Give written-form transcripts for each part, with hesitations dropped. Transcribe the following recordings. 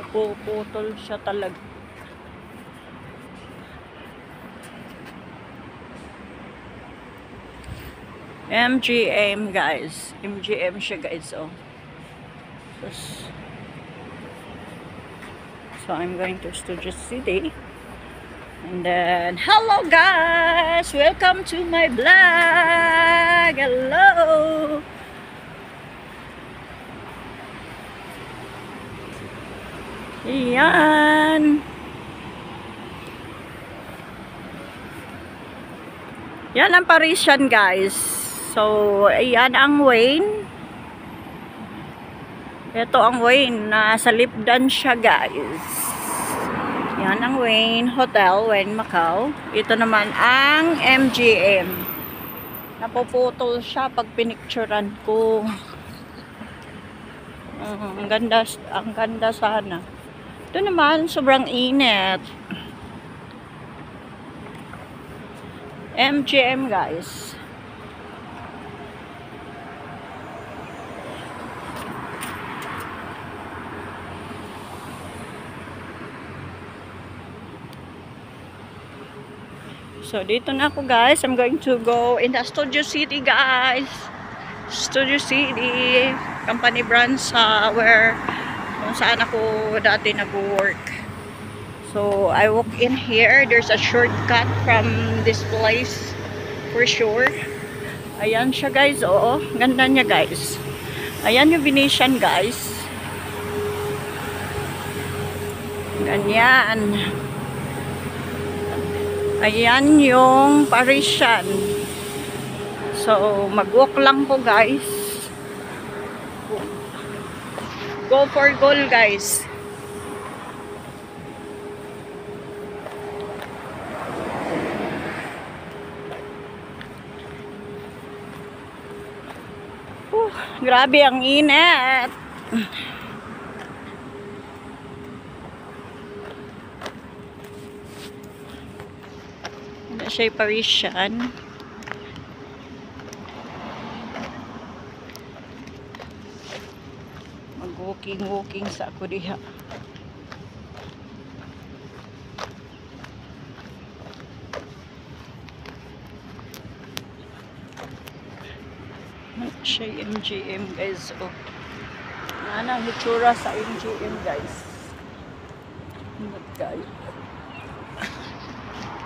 Puputol siya talaga. MGM guys. MGM siya guys, oh. So I'm going to Studio City. And then, hello guys! Welcome to my vlog! Hello! Ayan! Yan ang Parisian guys. So, ayan ang Wayne. Ito ang Wayne. Nasa Lipdan siya guys. Yan ang Wayne Hotel, Wayne Macau. Ito naman ang MGM. Napuputol siya pag pinicturean ko. Ang ganda sana. Ito naman, sobrang init. MGM guys. So, dito na ako guys. I'm going to go in the Studio City guys. Studio City. Company branch where kung saan ako dati nag-work. So, I walk in here. There's a shortcut from this place for sure. Ayan siya guys. Oo. Ganda niya guys. Ayan yung Venetian guys. Ganyan. Ayan yung Parisian. So, mag-walk lang po guys. Go for goal guys. Grabe ang init. Siya Parisian. Mag-walking sa ako diha. Siya MGM guys. Oh. Ano ang hitsura sa MGM guys. Guys.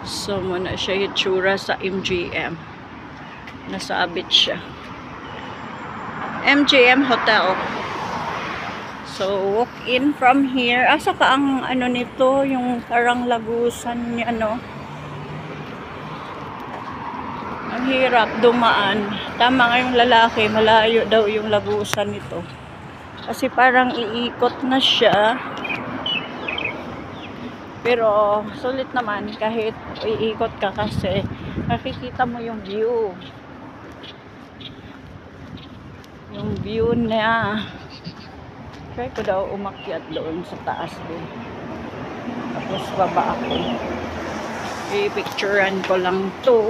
So, muna siya hitsura sa MGM. Nasabit siya. MGM Hotel. So, walk in from here. Asa ka ang ano nito? Yung parang lagusan niya, no? Ang hirap dumaan. Tama nga yung lalaki. Malayo daw yung lagusan nito. Kasi parang iikot na siya. Pero, sulit naman kahit iikot ka kasi nakikita mo yung view. Yung view niya. Try ko daw umakyat doon sa taas doon. Tapos baba ako. I-picturean ko lang to.